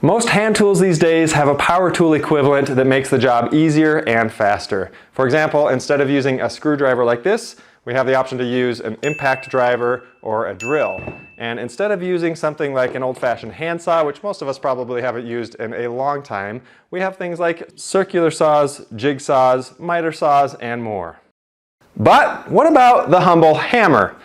Most hand tools these days have a power tool equivalent that makes the job easier and faster. For example, instead of using a screwdriver like this, we have the option to use an impact driver or a drill. And instead of using something like an old-fashioned handsaw, which most of us probably haven't used in a long time, we have things like circular saws, jigsaws, miter saws, and more. But what about the humble hammer?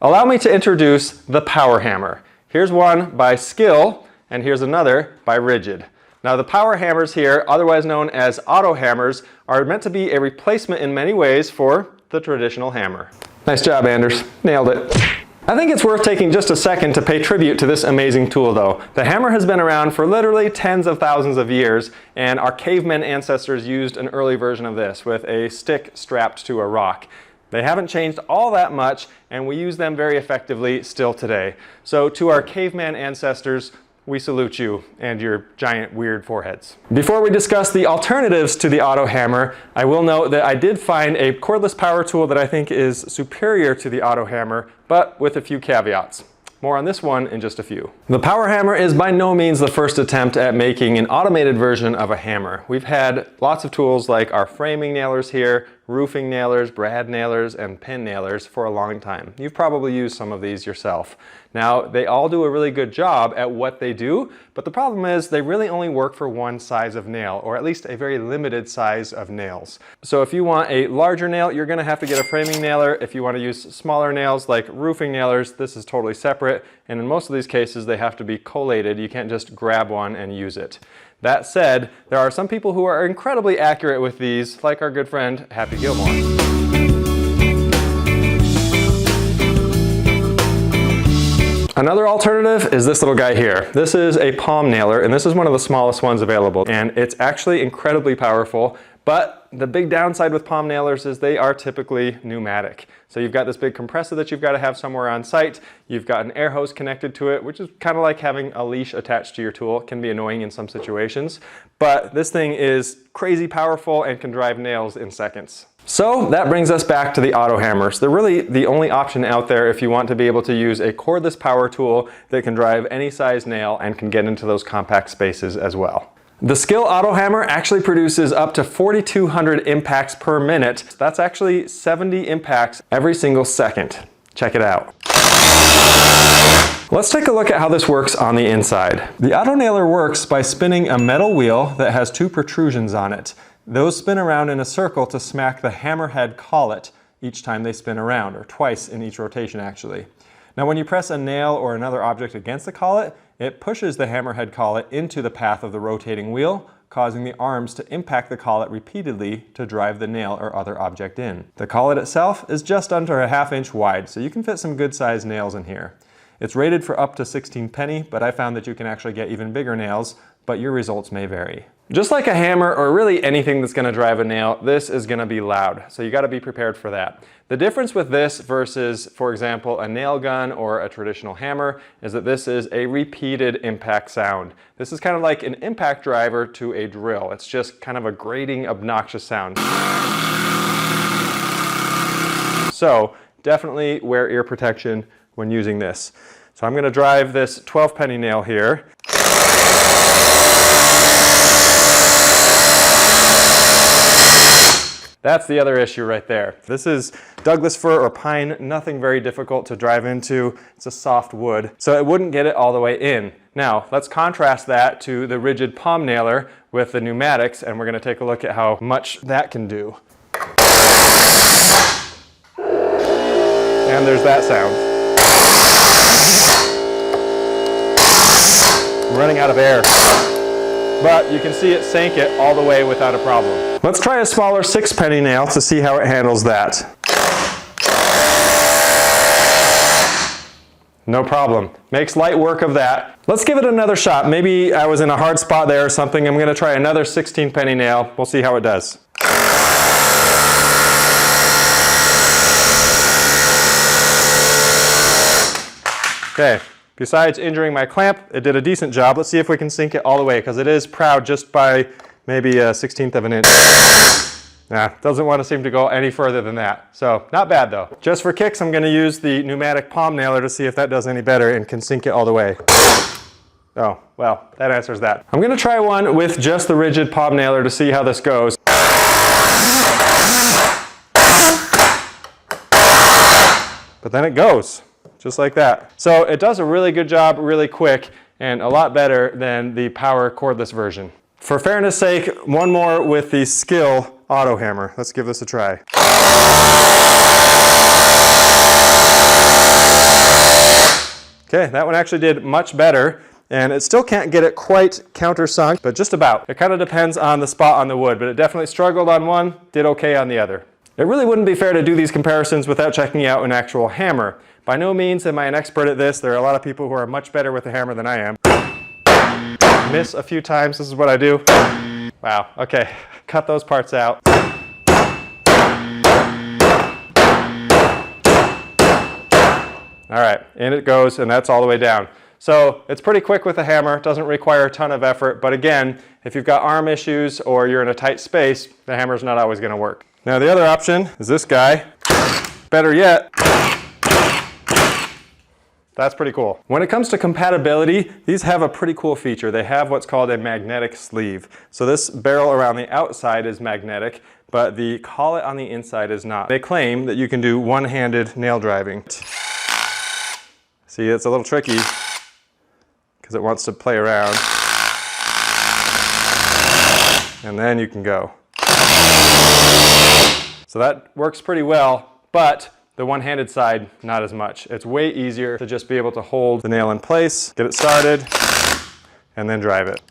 Allow me to introduce the power hammer. Here's one by Skill, and here's another by Rigid. Now the power hammers here, otherwise known as auto hammers, are meant to be a replacement in many ways for the traditional hammer. Nice job, Anders. Nailed it. I think it's worth taking just a second to pay tribute to this amazing tool though. The hammer has been around for literally tens of thousands of years, and our cavemen ancestors used an early version of this with a stick strapped to a rock. They haven't changed all that much, and we use them very effectively still today. So to our caveman ancestors, we salute you and your giant weird foreheads. Before we discuss the alternatives to the auto hammer, I will note that I did find a cordless power tool that I think is superior to the auto hammer, but with a few caveats. More on this one in just a few. The power hammer is by no means the first attempt at making an automated version of a hammer. We've had lots of tools like our framing nailers here, roofing nailers, brad nailers, and pin nailers for a long time. You've probably used some of these yourself. Now, they all do a really good job at what they do, but the problem is they really only work for one size of nail, or at least a very limited size of nails. So if you want a larger nail, you're gonna have to get a framing nailer. If you want to use smaller nails like roofing nailers, this is totally separate, and in most of these cases they have to be collated. You can't just grab one and use it. That said, there are some people who are incredibly accurate with these, like our good friend Happy Gilmore. Another alternative is this little guy here. This is a palm nailer, and this is one of the smallest ones available, and it's actually incredibly powerful. But the big downside with palm nailers is they are typically pneumatic. So you've got this big compressor that you've got to have somewhere on site. You've got an air hose connected to it, which is kind of like having a leash attached to your tool. It can be annoying in some situations. But this thing is crazy powerful and can drive nails in seconds. So that brings us back to the auto hammers. They're really the only option out there if you want to be able to use a cordless power tool that can drive any size nail and can get into those compact spaces as well. The Skill Auto Hammer actually produces up to 4,200 impacts per minute. That's actually 70 impacts every single second. Check it out. Let's take a look at how this works on the inside. The auto nailer works by spinning a metal wheel that has two protrusions on it. Those spin around in a circle to smack the hammerhead collet each time they spin around, or twice in each rotation actually. Now when you press a nail or another object against the collet, it pushes the hammerhead collet into the path of the rotating wheel, causing the arms to impact the collet repeatedly to drive the nail or other object in. The collet itself is just under a ½ inch wide, so you can fit some good sized nails in here. It's rated for up to 16 penny, but I found that you can actually get even bigger nails, but your results may vary. Just like a hammer, or really anything that's gonna drive a nail, this is gonna be loud, so you gotta be prepared for that. The difference with this versus, for example, a nail gun or a traditional hammer is that this is a repeated impact sound. This is kind of like an impact driver to a drill. It's just kind of a grating, obnoxious sound. So definitely wear ear protection when using this. So I'm gonna drive this 12 penny nail here. That's the other issue right there. This is Douglas fir or pine, nothing very difficult to drive into. It's a soft wood, so it wouldn't get it all the way in. Now, let's contrast that to the rigid palm nailer with the pneumatics, and we're gonna take a look at how much that can do. And there's that sound. I'm running out of air. But you can see it sank it all the way without a problem. Let's try a smaller 6 penny nail to see how it handles that. No problem. Makes light work of that. Let's give it another shot. Maybe I was in a hard spot there or something. I'm going to try another 16 penny nail. We'll see how it does. Okay. Besides injuring my clamp, it did a decent job. Let's see if we can sink it all the way, because it is proud just by maybe a 1/16 of an inch. Nah, doesn't want to seem to go any further than that. So, not bad though. Just for kicks, I'm going to use the pneumatic palm nailer to see if that does any better and can sink it all the way. Oh, well, that answers that. I'm gonna try one with just the rigid palm nailer to see how this goes. But then it goes, just like that. So it does a really good job, really quick, and a lot better than the power cordless version. For fairness sake, one more with the Skill auto hammer. Let's give this a try. Okay, that one actually did much better, and it still can't get it quite countersunk, but just about. It kind of depends on the spot on the wood, but it definitely struggled on one, did okay on the other. It really wouldn't be fair to do these comparisons without checking out an actual hammer. By no means am I an expert at this. There are a lot of people who are much better with a hammer than I am. Miss a few times, this is what I do. Wow, okay, cut those parts out. All right, in it goes, and that's all the way down. So it's pretty quick with a hammer, doesn't require a ton of effort, but again, if you've got arm issues or you're in a tight space, the hammer's not always gonna work. Now the other option is this guy. Better yet, that's pretty cool. When it comes to compatibility, these have a pretty cool feature. They have what's called a magnetic sleeve. So this barrel around the outside is magnetic, but the collet on the inside is not. They claim that you can do one-handed nail driving. See, it's a little tricky because it wants to play around. And then you can go. So that works pretty well, but the one-handed side, not as much. It's way easier to just be able to hold the nail in place, get it started, and then drive it.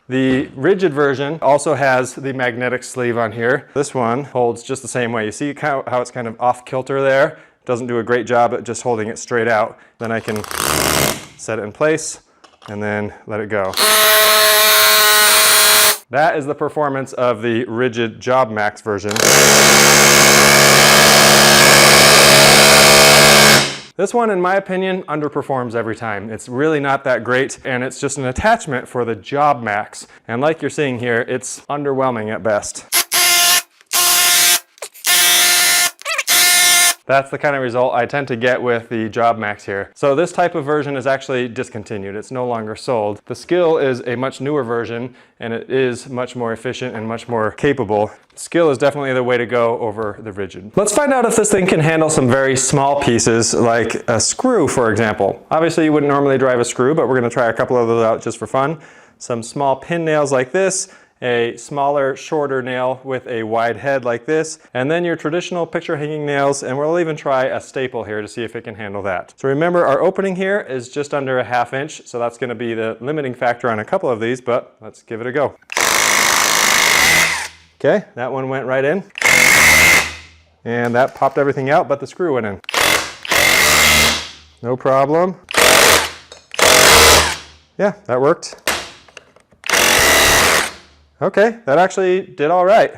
The rigid version also has the magnetic sleeve on here. This one holds just the same way. You see how it's kind of off kilter there? Doesn't do a great job at just holding it straight out. Then I can set it in place and then let it go. That is the performance of the rigid Job Max version. This one, in my opinion, underperforms every time. It's really not that great, and it's just an attachment for the Job Max. And like you're seeing here, it's underwhelming at best. That's the kind of result I tend to get with the Job Max here. So this type of version is actually discontinued. It's no longer sold. The Skill is a much newer version, and it is much more efficient and much more capable. Skill is definitely the way to go over the rigid. Let's find out if this thing can handle some very small pieces, like a screw, for example. Obviously, you wouldn't normally drive a screw, but we're gonna try a couple of those out just for fun. Some small pin nails like this, a smaller, shorter nail with a wide head like this, and then your traditional picture hanging nails, and we'll even try a staple here to see if it can handle that. So remember, our opening here is just under a 1/2 inch, so that's gonna be the limiting factor on a couple of these, but let's give it a go. Okay, that one went right in. And that popped everything out, but the screw went in. No problem. Yeah, that worked. Okay, that actually did all right.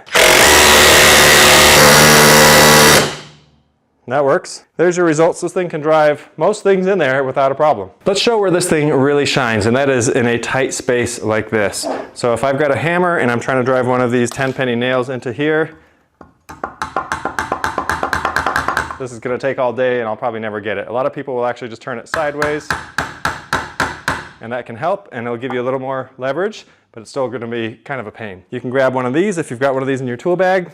That works. There's your results. This thing can drive most things in there without a problem. Let's show where this thing really shines, and that is in a tight space like this. So if I've got a hammer and I'm trying to drive one of these 10-penny nails into here, this is gonna take all day and I'll probably never get it. A lot of people will actually just turn it sideways, and that can help, and it'll give you a little more leverage, but it's still gonna be kind of a pain. You can grab one of these if you've got one of these in your tool bag,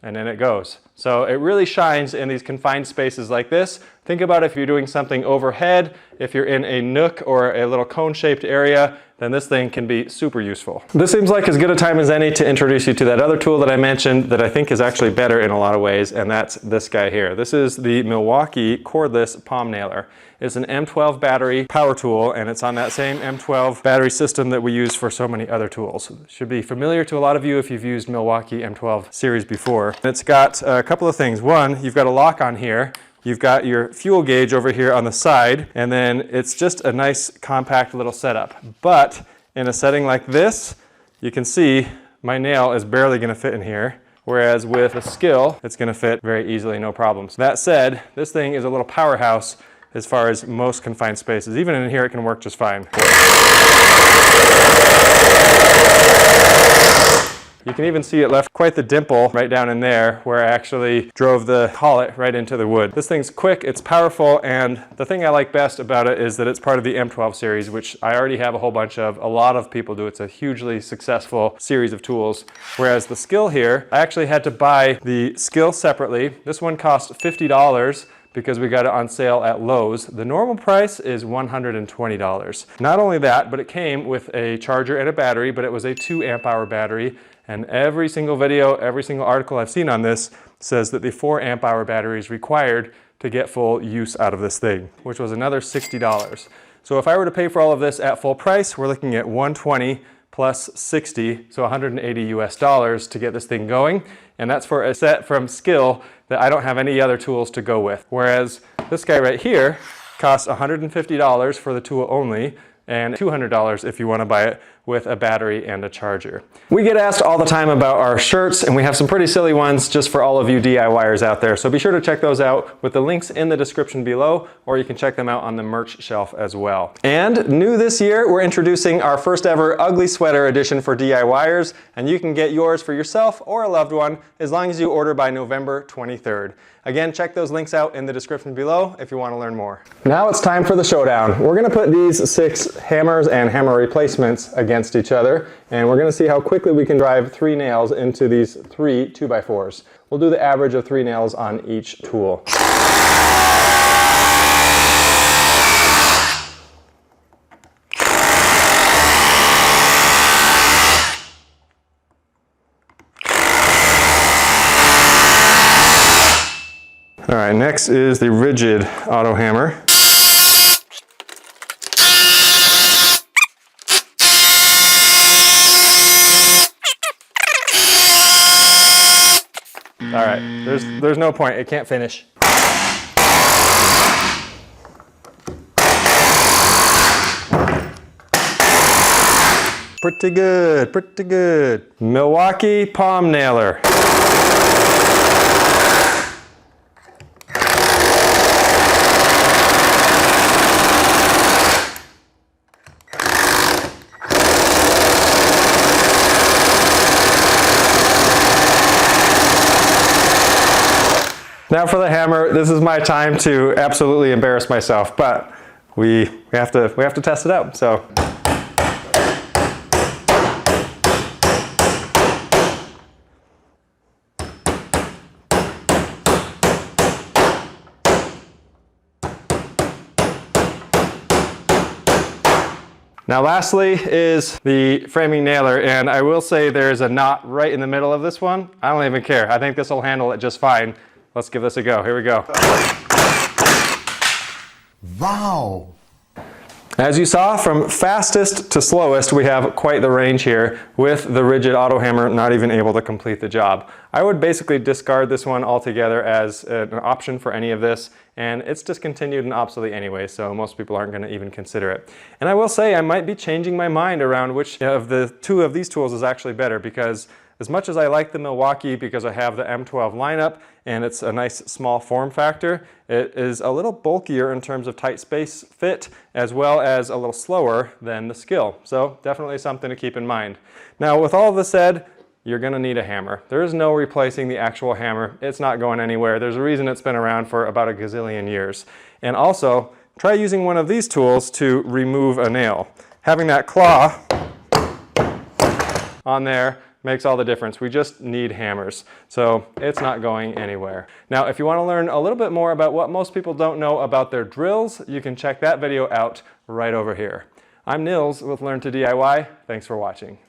and then it goes. So it really shines in these confined spaces like this. Think about if you're doing something overhead, if you're in a nook or a little cone-shaped area, then this thing can be super useful. This seems like as good a time as any to introduce you to that other tool that I mentioned that I think is actually better in a lot of ways, and that's this guy here. This is the Milwaukee Cordless Palm Nailer. It's an M12 battery power tool, and it's on that same M12 battery system that we use for so many other tools. It should be familiar to a lot of you if you've used Milwaukee M12 series before. It's got a couple of things. One, you've got a lock on here. You've got your fuel gauge over here on the side, and then it's just a nice compact little setup. But in a setting like this, you can see my nail is barely gonna fit in here, whereas with a Skill, it's gonna fit very easily, no problems. That said, this thing is a little powerhouse as far as most confined spaces. Even in here, it can work just fine. You can even see it left quite the dimple right down in there where I actually drove the collet right into the wood. This thing's quick, it's powerful, and the thing I like best about it is that it's part of the M12 series, which I already have a whole bunch of. A lot of people do. It's a hugely successful series of tools. Whereas the Skill here, I actually had to buy the Skill separately. This one cost $50 because we got it on sale at Lowe's. The normal price is $120. Not only that, but it came with a charger and a battery, but it was a 2 amp hour battery. And every single video, every single article I've seen on this says that the 4 amp hour battery is required to get full use out of this thing, which was another $60. So if I were to pay for all of this at full price, we're looking at $120 plus 60, so $180 US to get this thing going. And that's for a set from Skill that I don't have any other tools to go with. Whereas this guy right here costs $150 for the tool only, and $200 if you want to buy it with a battery and a charger. We get asked all the time about our shirts, and we have some pretty silly ones just for all of you DIYers out there. So be sure to check those out with the links in the description below, or you can check them out on the merch shelf as well. And new this year, we're introducing our first ever Ugly Sweater edition for DIYers, and you can get yours for yourself or a loved one as long as you order by November 23rd. Again, check those links out in the description below if you want to learn more. Now it's time for the showdown. We're going to put these 6 hammers and hammer replacements against each other, and we're going to see how quickly we can drive 3 nails into these 3 2x4s. We'll do the average of 3 nails on each tool. All right, next is the rigid auto hammer. All right, there's no point, it can't finish. Pretty good, pretty good. Milwaukee palm nailer. Now for the hammer, this is my time to absolutely embarrass myself, but we have to test it out. So. Now lastly is the framing nailer, and I will say there's a knot right in the middle of this one. I don't even care. I think this will handle it just fine. Let's give this a go. Here we go. Wow! As you saw, from fastest to slowest, we have quite the range here with the rigid auto hammer not even able to complete the job. I would basically discard this one altogether as an option for any of this, and it's discontinued and obsolete anyway, so most people aren't going to even consider it. And I will say I might be changing my mind around which of the 2 of these tools is actually better, because as much as I like the Milwaukee because I have the M12 lineup and it's a nice small form factor, it is a little bulkier in terms of tight space fit, as well as a little slower than the Skill. So definitely something to keep in mind. Now with all of this said, you're going to need a hammer. There is no replacing the actual hammer. It's not going anywhere. There's a reason it's been around for about a gazillion years. And also, try using one of these tools to remove a nail. Having that claw on there makes all the difference. We just need hammers. So it's not going anywhere. Now, if you want to learn a little bit more about what most people don't know about their drills, you can check that video out right over here. I'm Nils with Learn to DIY. Thanks for watching.